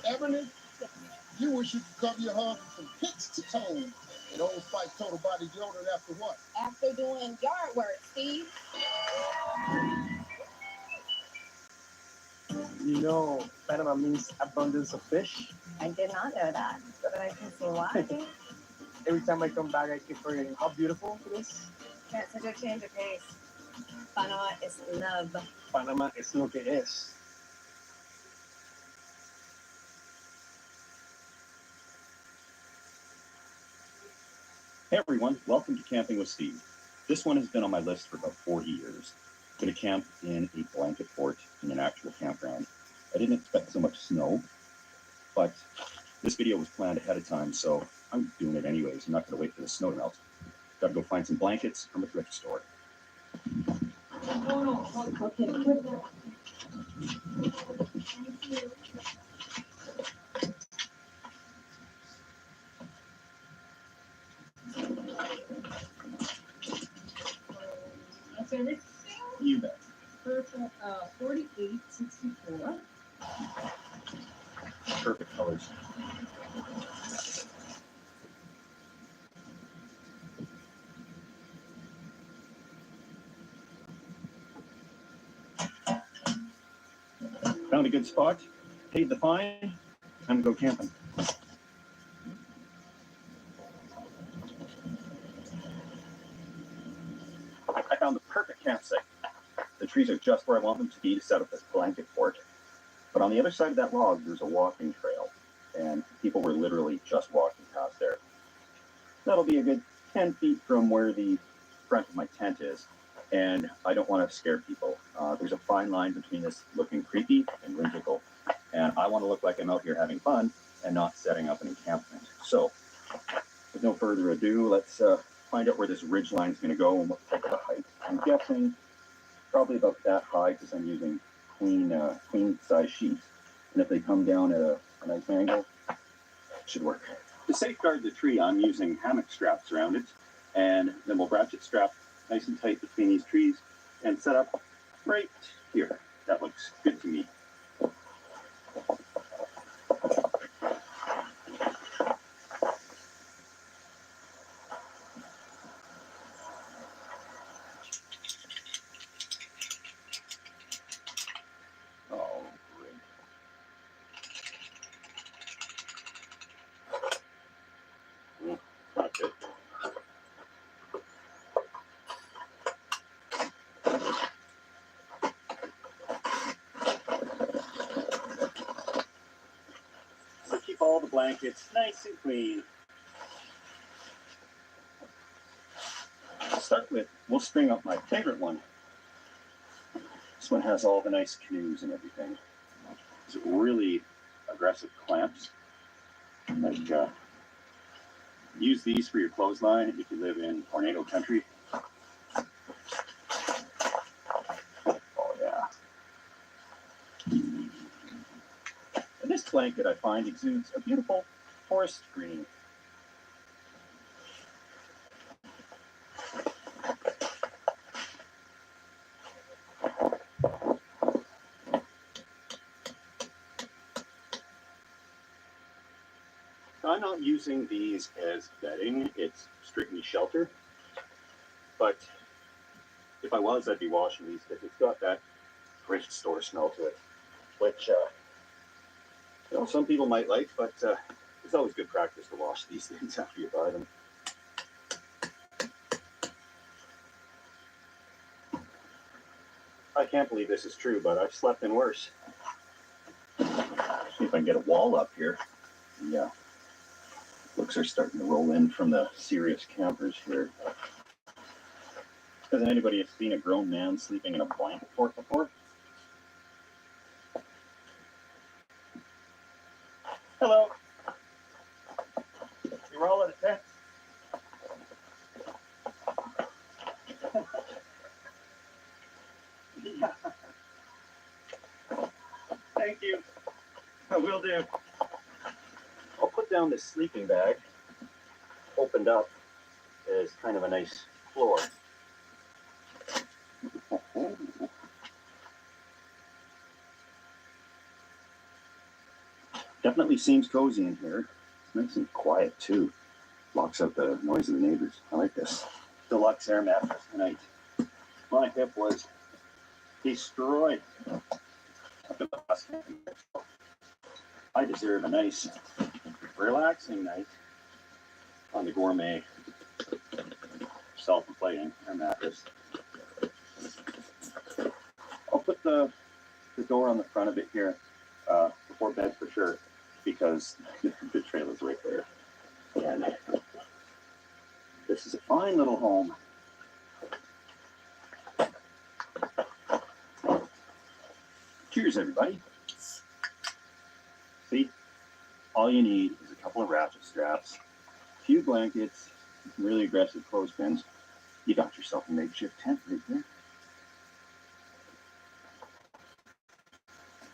Ebony, you wish you could cover your heart from pits to toes. And Old Spice total body deodorant after what? After doing yard work, Steve. You know, Panama means abundance of fish. I did not know that, but I can see why. Every time I come back, I keep forgetting how beautiful it is. That's such a change of pace. Panama is love. Panama es lo que es. Hey everyone, welcome to Camping with Steve. This one has been on my list for about 40 years. I'm going to camp in a blanket fort in an actual campground. I didn't expect so much snow, but this video was planned ahead of time, so I'm doing it anyways. I'm not going to wait for the snow to melt. Got to go find some blankets from a thrift store. Okay. Thank you. That's everything? You bet. Purple, 48.64. Perfect colors. Found a good spot, paid the fine, time to go camping. I found campsite. The trees are just where I want them to be to set up this blanket fort. But on the other side of that log, there's a walking trail, and people were literally just walking past there. That'll be a good 10 feet from where the front of my tent is, and I don't want to scare people. There's a fine line between this looking creepy and whimsical, and I want to look like I'm out here having fun and not setting up an encampment. So, with no further ado, let's find out where this ridge line is going to go and what type of a height. I'm guessing probably about that high because I'm using queen size sheets, and if they come down at a nice angle, it should work. To safeguard the tree, I'm using hammock straps around it, and then we'll ratchet strap nice and tight between these trees and set up right here. That looks good to me. Oh, great. Not good. So keep all the blankets nice and clean. To start with, we'll string up my favorite one. This one has all the nice canoes and everything. It's really aggressive clamps. Like, use these for your clothesline if you live in tornado country. Oh yeah. And this blanket, I find, exudes a beautiful forest green. I'm not using these as bedding, it's strictly shelter. But if I was, I'd be washing these because it's got that thrift store smell to it, which some people might like, but it's always good practice to wash these things after you buy them. I can't believe this is true, but I've slept in worse. See if I can get a wall up here. Yeah. Looks are starting to roll in from the serious campers here. Hasn't anybody seen a grown man sleeping in a blanket fort before? Hello. You're all in a tent? Yeah. Thank you. I will do. I'll put down this sleeping bag. Opened up is kind of a nice floor. Definitely seems cozy in here. It's nice and quiet too. Blocks out the noise of the neighbors. I like this. Deluxe air mattress tonight. My hip was destroyed. I deserve a nice, relaxing night on the gourmet, self-inflating air mattress. I'll put the door on the front of it here before bed for sure, because the trail is right there. And this is a fine little home. Cheers, everybody. See, all you need is a couple of ratchet straps, a few blankets, some really aggressive clothespins. You got yourself a makeshift tent right there.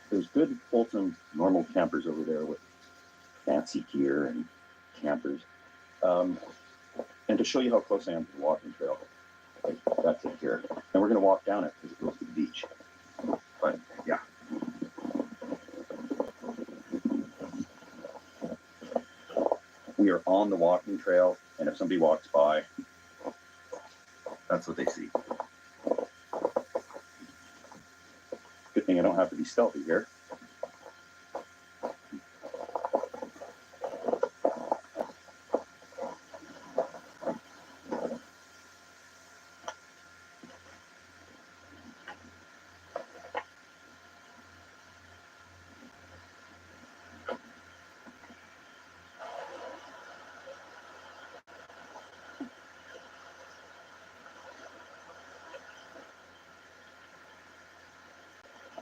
There's good, wholesome, normal campers over there with fancy gear and campers. And to show you how close I am to the walking trail, that's it here. And we're going to walk down it because it goes to the beach. But, yeah. We are on the walking trail, and if somebody walks by, that's what they see. Good thing I don't have to be stealthy here.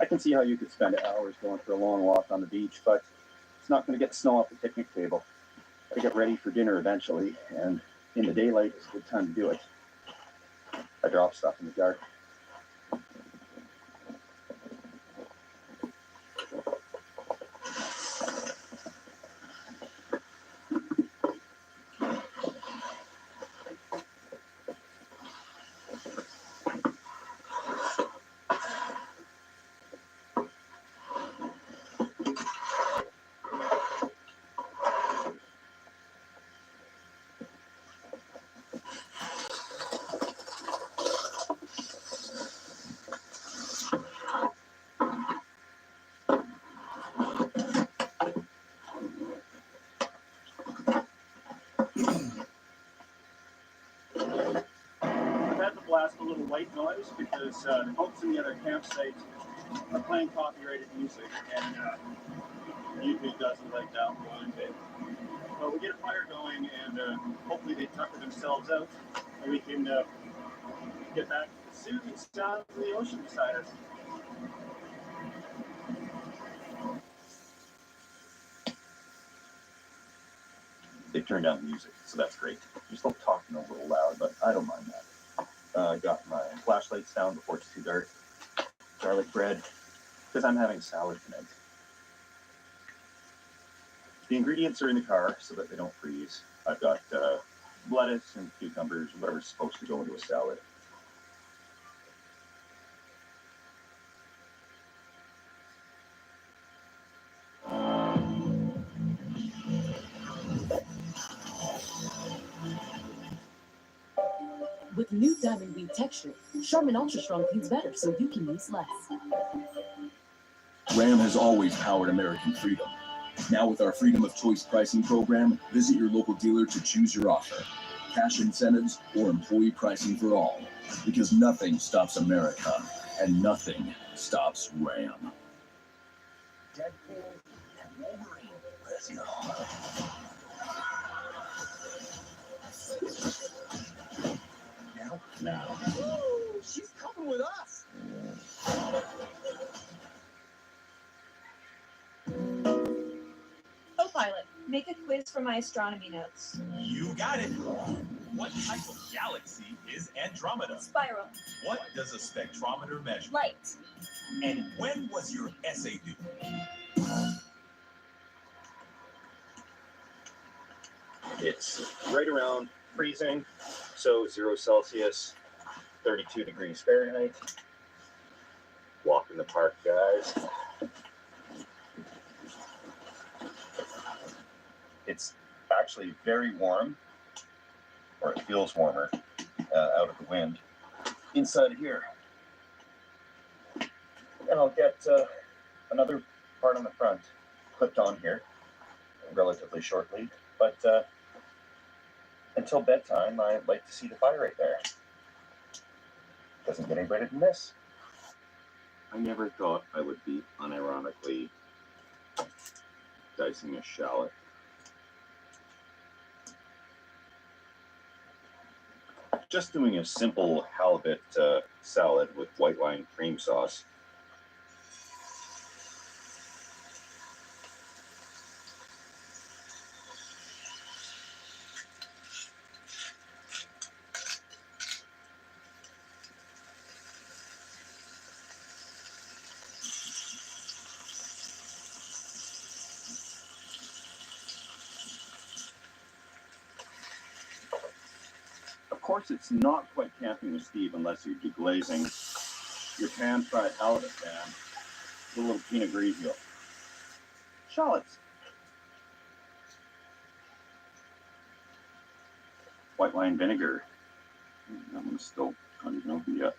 I can see how you could spend hours going for a long walk on the beach, but it's not going to get the snow off the picnic table. Gotta get ready for dinner eventually, and in the daylight is a good time to do it. I drop stuff in the dark. Blast a little white noise because the folks in the other campsite are playing copyrighted music, and YouTube doesn't like that one bit. But we get a fire going, and hopefully they tucker themselves out, and we can get back to the soothing sounds of the ocean beside us. They turned down the music, so that's great. You're still talking a little loud, but I don't mind that. I got my flashlights down before it's too dark. Garlic bread, because I'm having salad tonight. The ingredients are in the car so that they don't freeze. I've got lettuce and cucumbers, whatever's supposed to go into a salad. With new Diamond Weave texture, Charmin Ultra Strong cleans better so you can use less. Ram has always powered American freedom. Now with our Freedom of Choice pricing program, visit your local dealer to choose your offer. Cash incentives or employee pricing for all. Because nothing stops America, and nothing stops Ram. Deadpool and Wolverine. Let's go. Now. Woo, she's coming with us. Co-pilot, make a quiz for my astronomy notes. You got it. What type of galaxy is Andromeda? Spiral. What does a spectrometer measure? Light. And when was your essay due? It's right around freezing, so 0 Celsius, 32 degrees Fahrenheit. Walk in the park, guys. It's actually very warm, or it feels warmer out of the wind inside here. And I'll get another part on the front clipped on here relatively shortly, but until bedtime, I'd like to see the fire right there. Doesn't get any better than this. I never thought I would be unironically dicing a shallot. Just doing a simple halibut salad with white wine cream sauce. Of course, it's not quite camping with Steve unless you're deglazing your pan-fried halibut pan with a little Pinot Grigio. Shallots. White wine vinegar. That one's still not even open yet.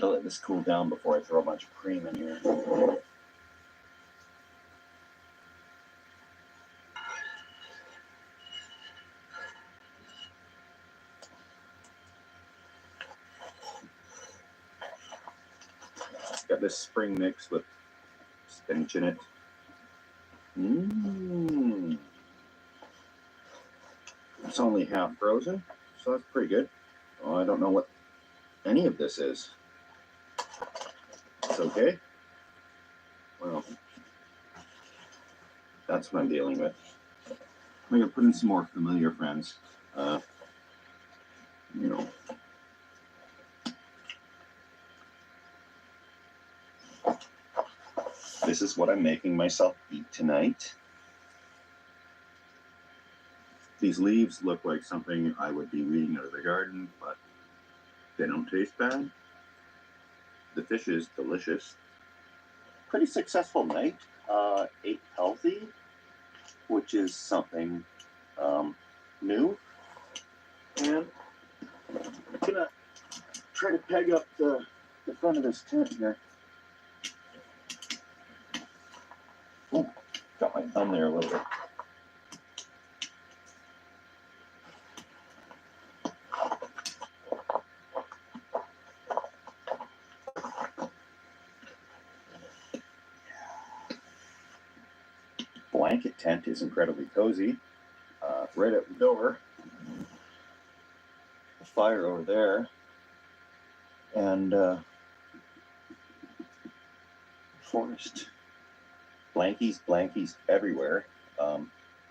I'll let this cool down before I throw a bunch of cream in here. Got this spring mix with spinach in it. Mmm. It's only half frozen, so that's pretty good. Oh, I don't know what any of this is. It's okay. Well, that's what I'm dealing with. I'm gonna put in some more familiar friends. You know. This is what I'm making myself eat tonight. These leaves look like something I would be weeding out of the garden, but they don't taste bad. The fish is delicious. Pretty successful night. Ate healthy, which is something new. And I'm gonna try to peg up the front of this tent here. Ooh, got my thumb there a little bit. Blanket tent is incredibly cozy. Right out the door. The fire over there. And forest. Blankies everywhere.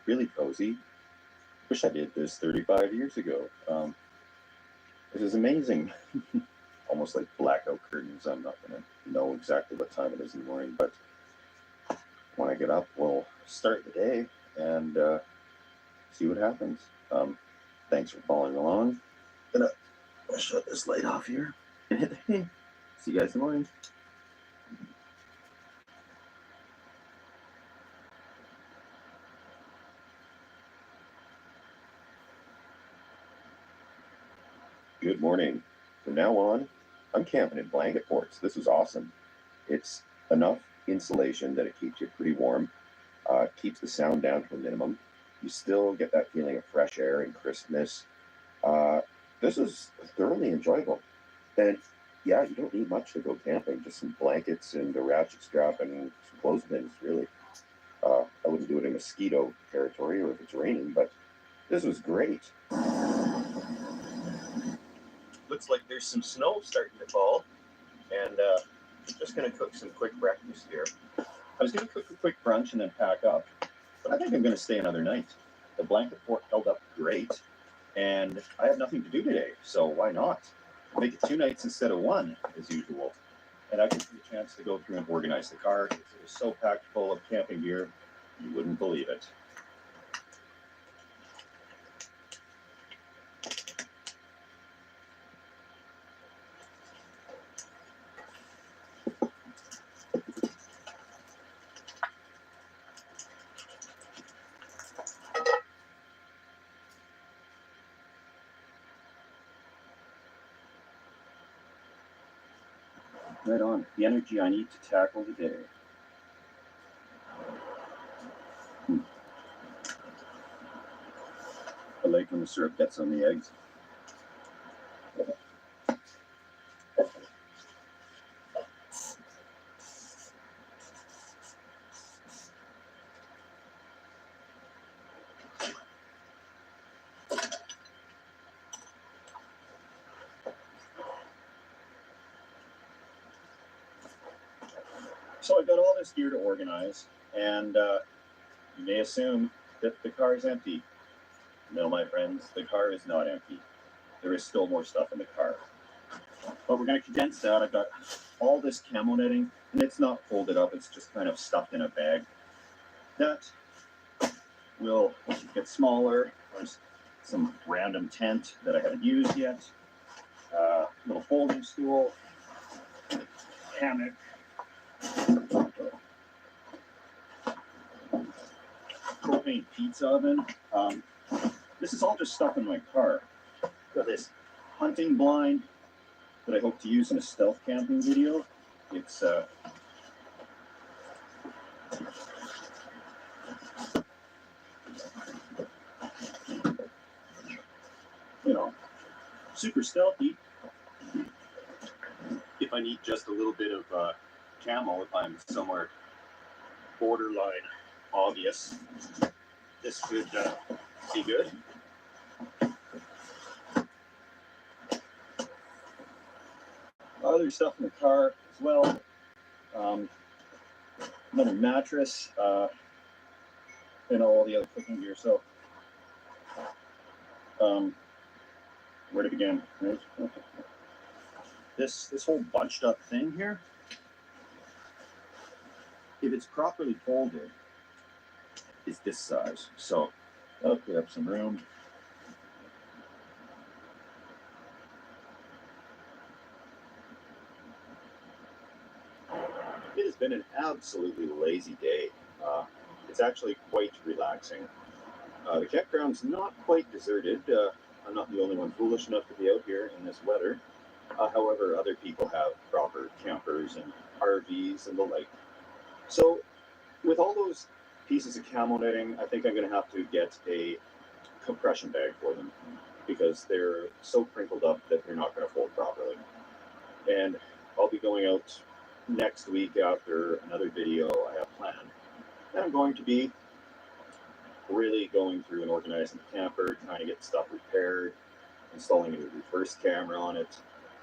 Really cozy. Wish I did this 35 years ago. This is amazing. Almost like blackout curtains. I'm not going to know exactly what time it is in the morning, but when I get up, we'll start the day and see what happens. Thanks for following along. Gonna shut this light off here and hit the hay. See you guys in the morning. Good morning. From now on, I'm camping in blanket forts. This is awesome. It's enough insulation that it keeps you pretty warm, keeps the sound down to a minimum. You still get that feeling of fresh air and crispness. This is thoroughly enjoyable. And yeah, you don't need much to go camping. Just some blankets and a ratchet strap and some clothespins, really. I wouldn't do it in mosquito territory or if it's raining, but this was great. Looks like there's some snow starting to fall, and just gonna cook some quick breakfast here. I was gonna cook a quick brunch and then pack up, but I think I'm gonna stay another night. The blanket fort held up great, and I have nothing to do today, so why not? Make it 2 nights instead of 1, as usual. And I get the chance to go through and organize the car. It was so packed full of camping gear, you wouldn't believe it. Right on. The energy I need to tackle the day. I like when the syrup gets on the eggs. So I've got all this gear to organize, and you may assume that the car is empty. No, my friends, the car is not empty. There is still more stuff in the car. But we're going to condense that. I've got all this camo netting, and it's not folded up. It's just kind of stuffed in a bag. That will get smaller. There's some random tent that I haven't used yet. Little folding stool, hammock, propane pizza oven. This is all just stuff in my car. Got this hunting blind, that I hope to use in a stealth camping video. It's you know, super stealthy. If I need just a little bit of camo, if I'm somewhere borderline obvious, this could be good. Other stuff in the car as well. Another mattress, and all the other cooking gear. So, where to begin? Right? This whole bunched up thing here, if it's properly folded, is this size. So that'll clear up some room. It has been an absolutely lazy day. It's actually quite relaxing. The campground's not quite deserted. I'm not the only one foolish enough to be out here in this weather. However, other people have proper campers and RVs and the like. So with all those pieces of camo netting, I think I'm going to have to get a compression bag for them because they're so crinkled up that they're not going to fold properly. And I'll be going out next week after another video I have planned. And I'm going to be really going through and organizing the camper, trying to get stuff repaired, installing a new reverse camera on it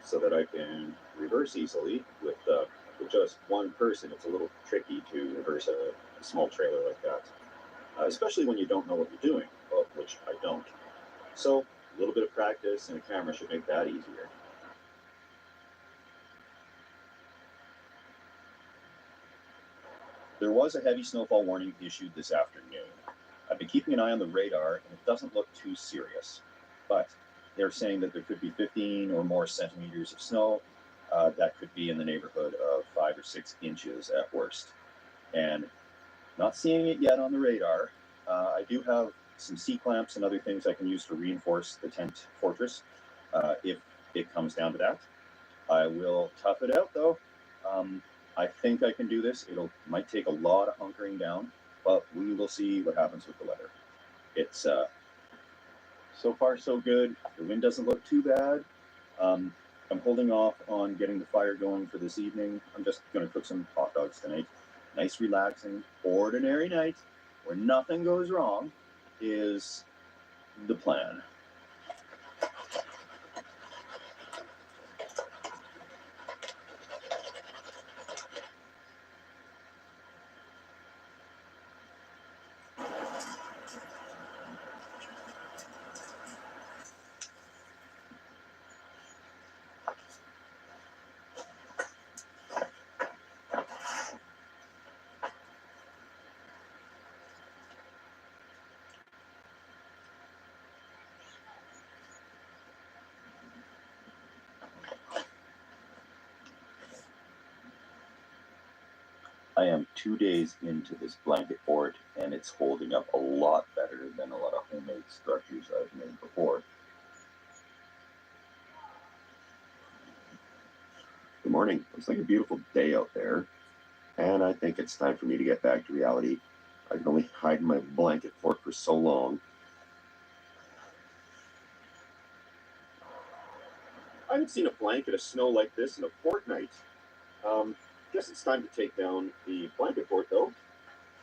so that I can reverse easily with just one person. It's a little tricky to reverse a small trailer like that, especially when you don't know what you're doing, well, which I don't. So a little bit of practice and a camera should make that easier. There was a heavy snowfall warning issued this afternoon. I've been keeping an eye on the radar, and it doesn't look too serious. But they're saying that there could be 15 or more centimeters of snow. That could be in the neighborhood of 5 or 6 inches at worst. And not seeing it yet on the radar. I do have some C-clamps and other things I can use to reinforce the tent fortress if it comes down to that. I will tough it out, though. I think I can do this. Might take a lot of hunkering down, but we will see what happens with the weather. It's so far so good. The wind doesn't look too bad. I'm holding off on getting the fire going for this evening. I'm just going to cook some hot dogs tonight. Nice, relaxing, ordinary night where nothing goes wrong is the plan. I am 2 days into this blanket fort, and it's holding up a lot better than a lot of homemade structures I've made before. Good morning. Looks like a beautiful day out there, and I think it's time for me to get back to reality. I can only hide in my blanket fort for so long. I haven't seen a blanket of snow like this in a fortnight. Guess it's time to take down the blanket fort, though.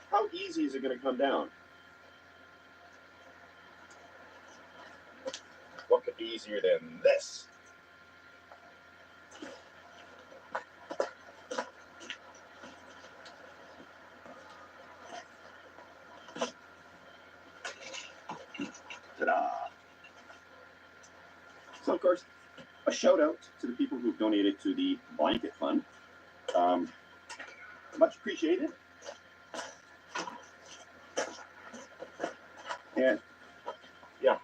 How easy is it going to come down? What could be easier than this? Ta-da! So, of course, a shout out to the people who've donated to the blanket fund. Much appreciated. And yeah,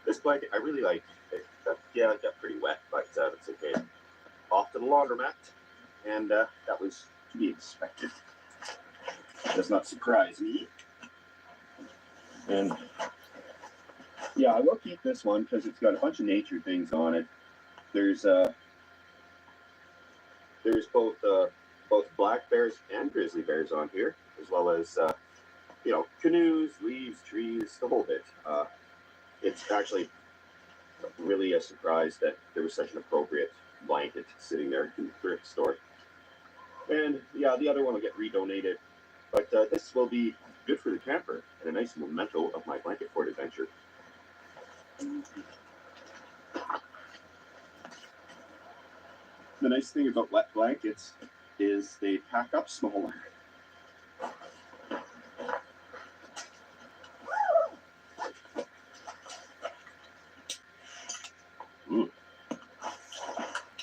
this blanket I really like. Yeah, it got pretty wet, but it's okay. Off to the laundromat, and that was to be expected. Does not surprise me. And yeah, I will keep this one because it's got a bunch of nature things on it. There's There's both black bears and grizzly bears on here, as well as canoes, leaves, trees, the whole bit. It's actually really a surprise that there was such an appropriate blanket sitting there in the thrift store. And yeah, the other one will get redonated, but this will be good for the camper and a nice memento of my blanket fort adventure. The nice thing about wet blankets is they pack up smaller.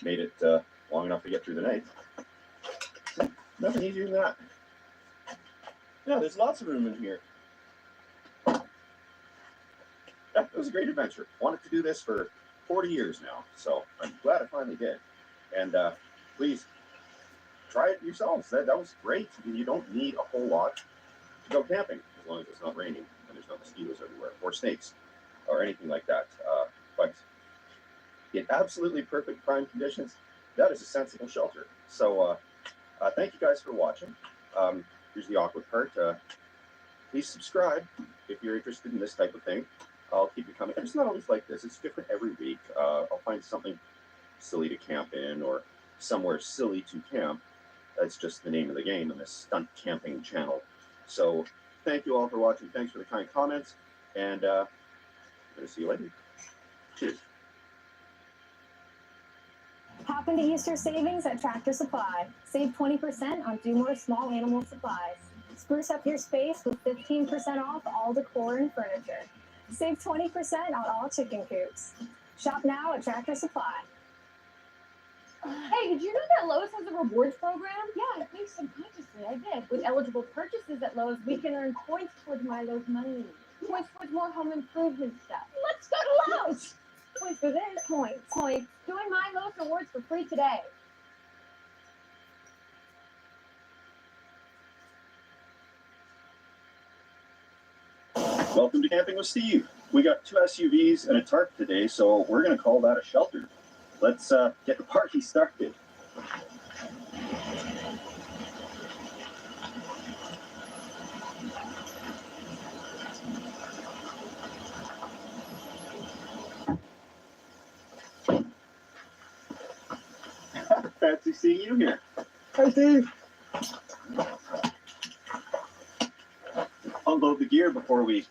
Made it long enough to get through the night. Nothing easier than that. Yeah, there's lots of room in here. Yeah, it was a great adventure. Wanted to do this for 40 years now, so I'm glad I finally did. And please try it yourselves. That was great. You don't need a whole lot to go camping, as long as it's not raining and there's no mosquitoes everywhere, or snakes, or anything like that. But in absolutely perfect prime conditions, that is a sensible shelter. So thank you guys for watching. Here's the awkward part. Please subscribe if you're interested in this type of thing. I'll keep it coming. And it's not always like this. It's different every week. I'll find something silly to camp in or somewhere silly to camp. That's just the name of the game in this stunt camping channel. So thank you all for watching. Thanks for the kind comments. And I'm going to see you later. Cheers. Hop into Easter savings at Tractor Supply. Save 20% on Do More small animal supplies. Spruce up your space with 15% off all decor and furniture. Save 20% on all chicken coops. Shop now at Tractor Supply. Hey, did you know that Lowe's has a rewards program? Yeah, I think subconsciously I did. With eligible purchases at Lowe's, we can earn points towards my Lowe's money. Points towards more home improvement stuff. Let's go to Lowe's! Points for this. Points. Join my Lowe's rewards for free today. Welcome to Camping with Steve. We got 2 SUVs and a tarp today, so we're going to call that a shelter. Let's get the party started. Fancy seeing you here. Hi, Steve. Unload the gear before we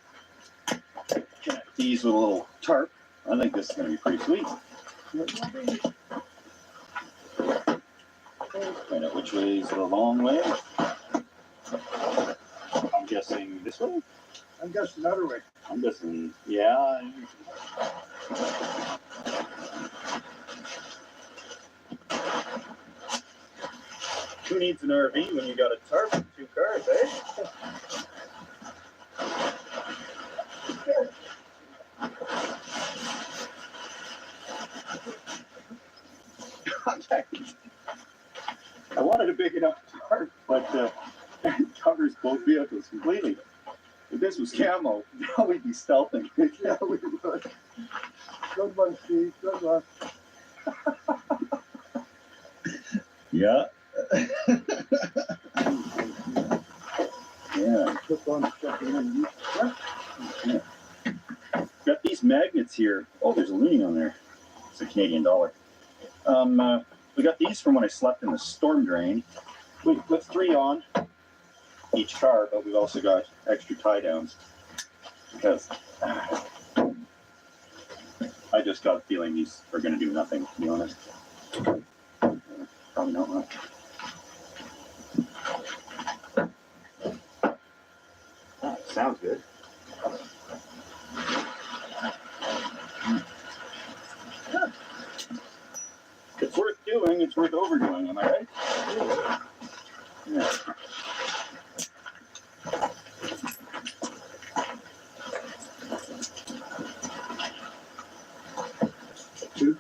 connect these with a little tarp. I think this is going to be pretty sweet. Find out which way is the long way. I'm guessing this way? I'm guessing the other way. I'm guessing, yeah. Who needs an RV when you got a tarp and 2 cars, eh? I wanted a big enough tarp, but it covers both vehicles completely. If this was camo, now we'd be stealthing. Yeah, we would. Good one, Steve. Good one. Yeah. Yeah. Took on something. Yeah. Got these magnets here. Oh, there's a loonie on there. It's a Canadian dollar. We got these from when I slept in the storm drain. We put 3 on each car, but we've also got extra tie downs because I just got a feeling these are going to do nothing, to be honest. Probably not much. Sounds good. It's worth doing, it's worth overdoing, am I right? Yeah. Two.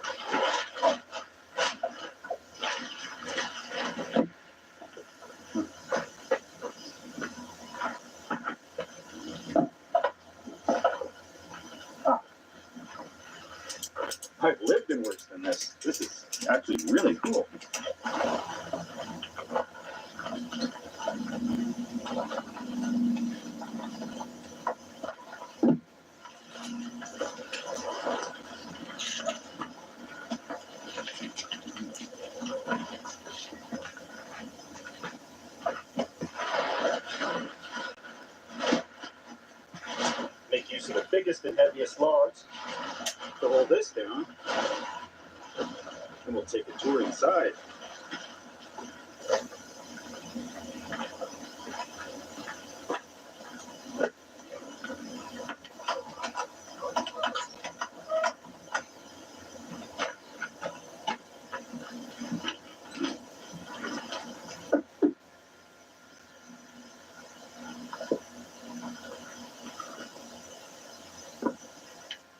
I've lived in worse than this. This is actually really cool. biggest and heaviest logs to hold this down. And we'll take a tour inside.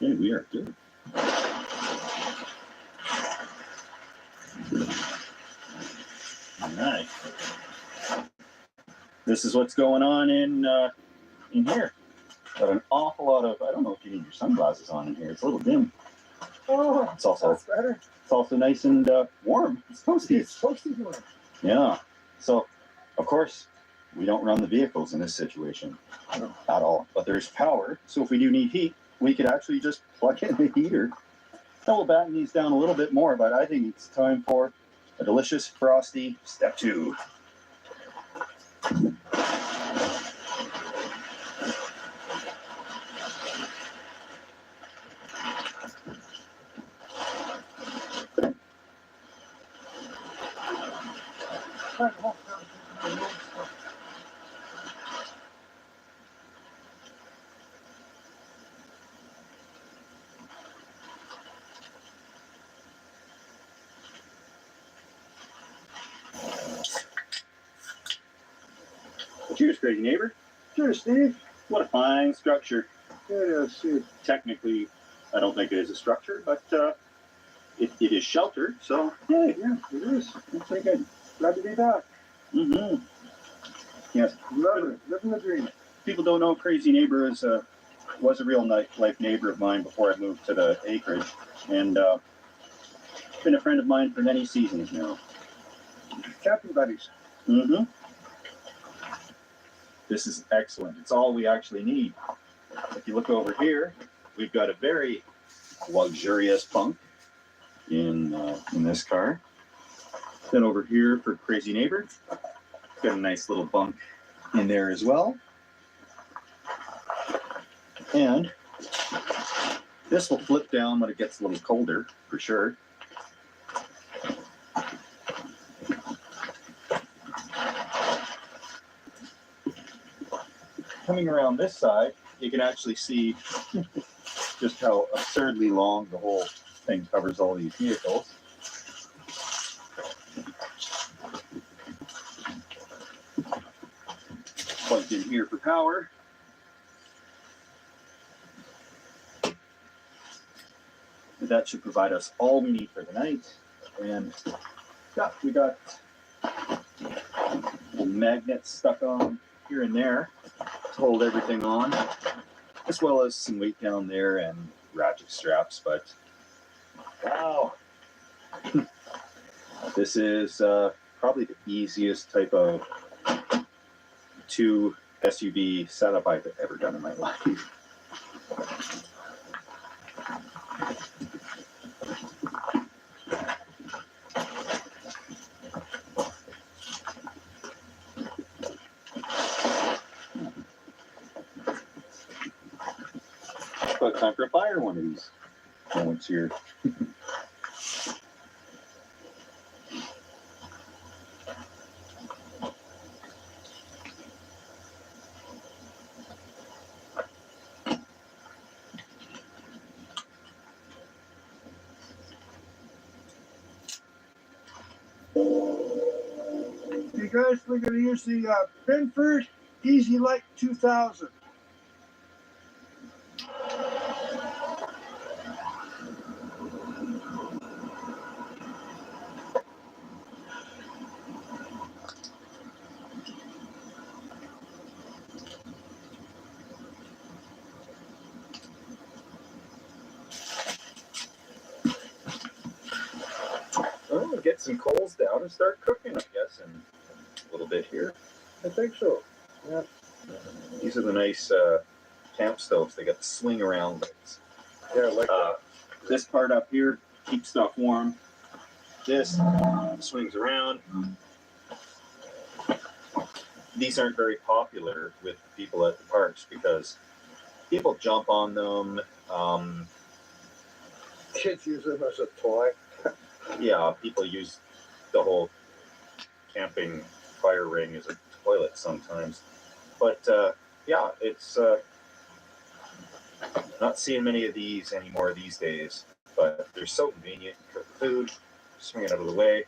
Okay, we are good. All right. This is what's going on in here. Got an awful lot of, I don't know if you need your sunglasses on in here. It's a little dim. Oh, It's also that's better. It's also nice and warm. It's toasty. It's toasty warm. Yeah. So, of course, we don't run the vehicles in this situation at all. But there's power. So if we do need heat, we could actually just plug in the heater. Then we'll batten these down a little bit more, but I think it's time for a delicious, frosty step 2. Cheers, crazy neighbor. Cheers, Steve. What a fine structure. Yeah, it is. See. Technically, I don't think it is a structure, but it is sheltered, so Yeah, it is. it's pretty good. Glad to be back. Mm-hmm. Yes. Loving it. Living the dream. People don't know Crazy Neighbor was a real life neighbor of mine before I moved to the acreage, and been a friend of mine for many seasons now. Camping buddies. Mm-hmm. This is excellent. It's all we actually need. If you look over here, we've got a very luxurious bunk in this car. Then over here for Crazy Neighbor, got a nice little bunk in there as well. And this will flip down when it gets a little colder, for sure. Coming around this side, you can actually see just how absurdly long the whole thing covers all these vehicles. Plugged in here for power. That should provide us all we need for the night. And yeah, we got little magnets stuck on here and there to hold everything on, as well as some weight down there and ratchet straps. But wow, this is probably the easiest type of 2 SUV setup I've ever done in my life. About time for a fire one of these moments here. Hey guys, we're going to use the Binford Easy Light 2000. Well, we'll get some coals down and start cooking, I guess, in a little bit here. I think so. Yeah. These are the nice camp stoves. They got the swing around legs. Yeah, I like that. This part up here keeps stuff warm. This swings around. These aren't very popular with people at the parks because People jump on them. Kids use them as a toy. Yeah, people use the whole camping fire ring as a toilet sometimes. But yeah, it's not seeing many of these anymore these days. But they're so convenient. Cook food, swing it out of the way.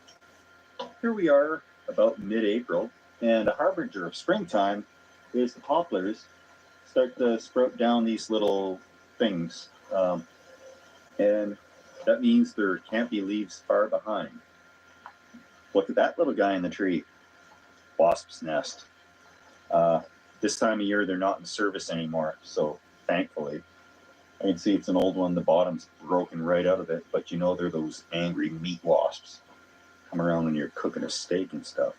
Here we are, about mid-April, and a harbinger of springtime is the poplars start to sprout down these little things. And that means there can't be leaves far behind. Look at that little guy in the tree. Wasp's nest. This time of year, they're not in service anymore, so thankfully. I can see it's an old one. The bottom's broken right out of it, but you know they're those angry meat wasps. Come around when you're cooking a steak and stuff.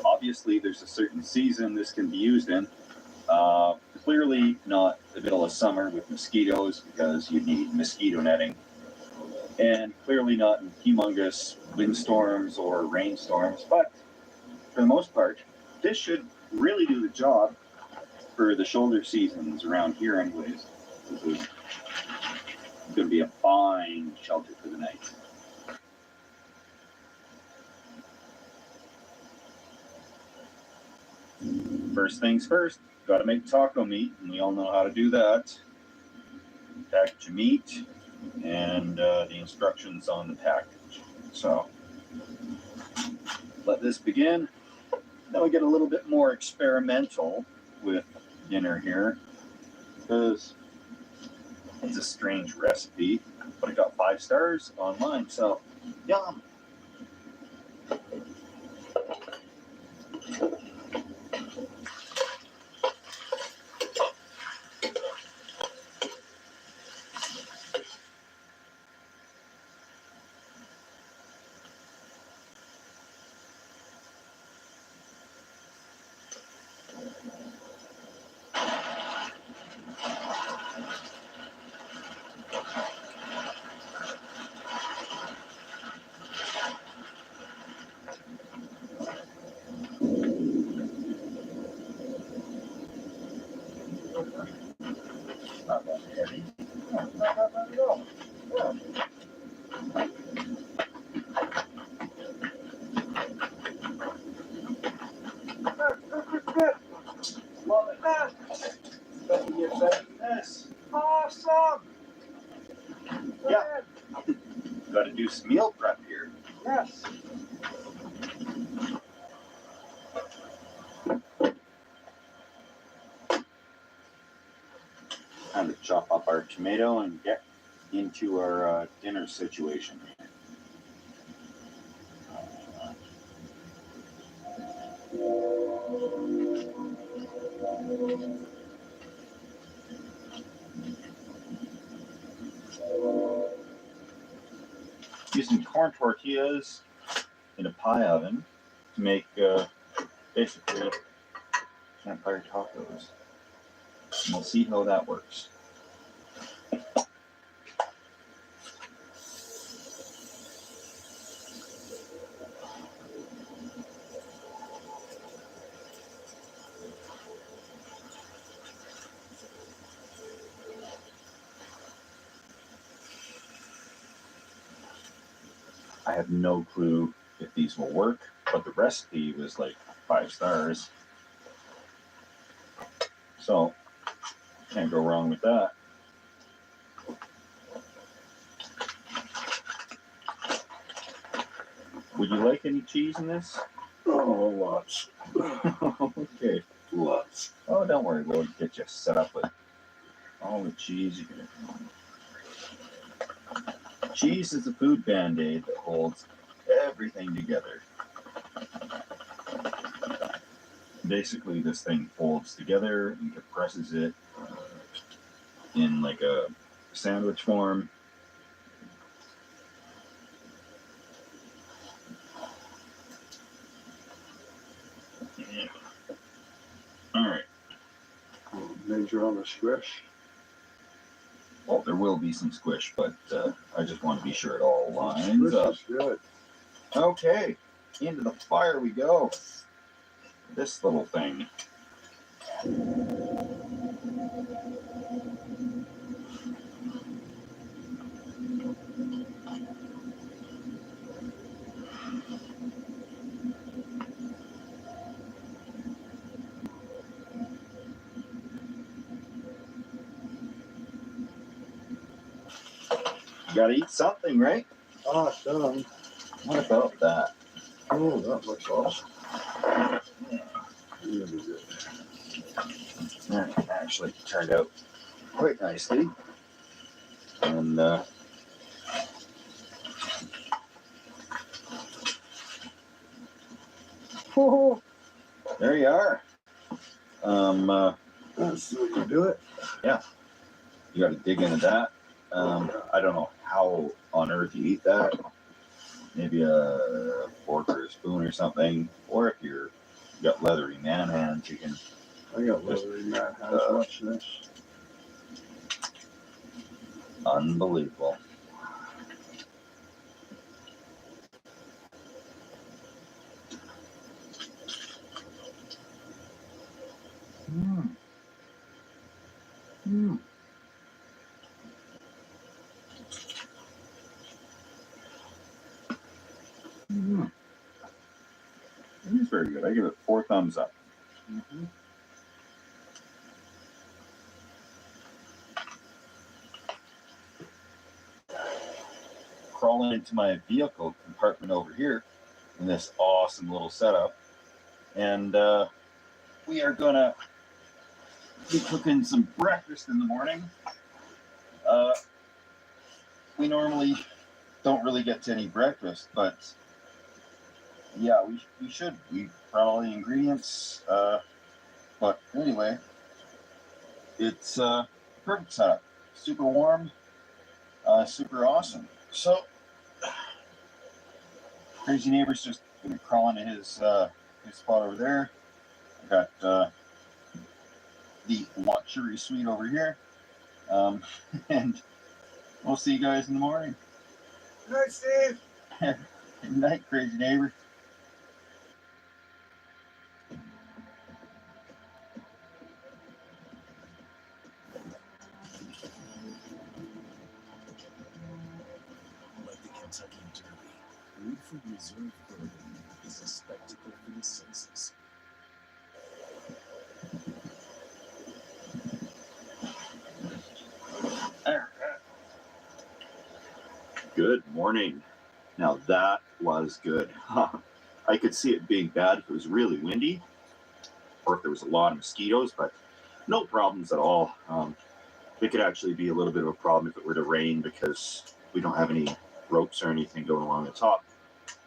Obviously, there's a certain season this can be used in. Clearly not the middle of summer with mosquitoes because you need mosquito netting. And clearly not in humongous windstorms or rainstorms, but for the most part, this should really do the job for the shoulder seasons around here anyways. This is going to be a fine shelter for the night. First things first, got to make taco meat, and we all know how to do that. Package your meat and the instructions on the package. So let this begin. Then we get a little bit more experimental with dinner here because it's a strange recipe, but it got 5 stars online, so yum. Not that heavy. Not at all. Yeah. Good. Love it. Doesn't get better than this. Awesome. Yeah. Got to do some meal prep here. Yes. Time to chop up our tomato and get into our dinner situation. Using corn tortillas in a pie oven to make basically campfire tacos. And we'll see how that works. I have no clue if these will work, but the recipe was like 5 stars. So, can't go wrong with that. Would you like any cheese in this? Oh, lots. Okay. Lots. Oh, don't worry, we'll get you set up with all the cheese you can. Cheese is a food band-aid that holds everything together. Basically, this thing folds together and compresses it in like a sandwich form. Yeah. All right. Measure on the squish. Well, there will be some squish, but I just want to be sure it all lines up. Squish is good. Okay, into the fire we go. This little thing. You gotta eat something, right? Awesome. What about that? Oh, that looks awesome. Really good. That actually turned out quite nicely. And oh, there you are. That's the way you do it. Yeah, you got to dig into that. I don't know how on earth you eat that. Maybe a fork or a spoon or something. Or if you got leathery man hands, you can. I got leathery man hands. Watch this. Unbelievable. Mm. Mm. Mm. It is very good. I give it 4 thumbs up. Mm-hmm. Crawling into my vehicle compartment over here in this awesome little setup. And we are gonna be cooking some breakfast in the morning. We normally don't really get to any breakfast, but yeah, we should. We brought all the ingredients. But anyway, it's perfect setup. Super warm, super awesome. So, crazy neighbor's just gonna crawl into his spot over there. I got the luxury suite over here, and we'll see you guys in the morning. Good night, Steve. Good night, crazy neighbor. Like the Kentucky Derby, Woodford Reserve Bourbon is a spectacle for the senses. Good morning. Now that was good. I could see it being bad if it was really windy or if there was a lot of mosquitoes, but no problems at all. It could actually be a little bit of a problem if it were to rain because we don't have any ropes or anything going along the top.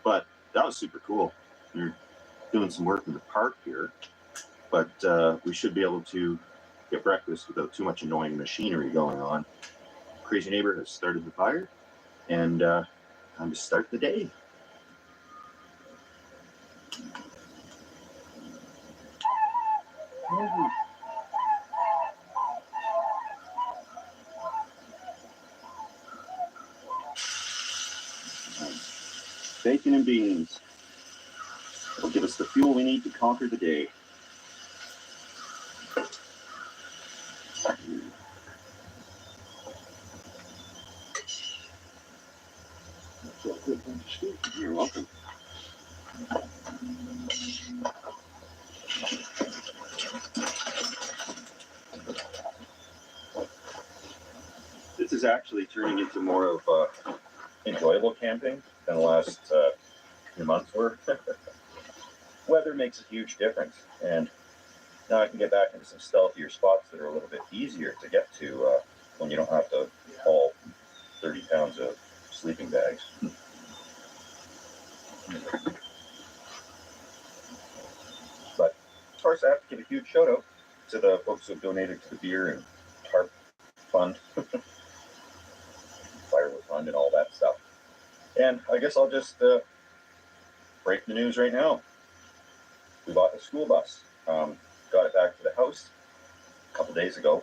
But that was super cool. We're doing some work in the park here, but we should be able to get breakfast without too much annoying machinery going on. Crazy neighbor has started the fire, and time to start the day. Bacon and beans will give us the fuel we need to conquer the day. You're welcome. This is actually turning into more of enjoyable camping than the last few months were. Weather makes a huge difference, and now I can get back into some stealthier spots that are a little bit easier to get to when you don't have to haul 30 pounds of sleeping bags. But of course, I have to give a huge shout out to the folks who have donated to the beer and tarp fund. fund and all that stuff. And I guess I'll just break the news right now. We bought a school bus. Got it back to the house a couple days ago.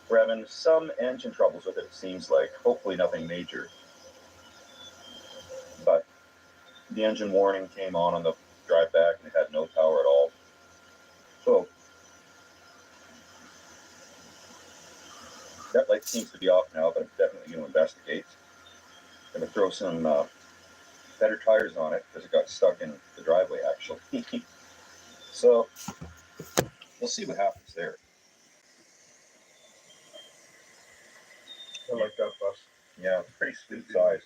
We're having some engine troubles with it, it seems like. Hopefully nothing major. But the engine warning came on the drive back and it had no power at all. So that light seems to be off now, but I'm definitely going to investigate. I'm going to throw some better tires on it because it got stuck in the driveway actually. So we'll see what happens there. I like that bus. Yeah, it's pretty sweet size.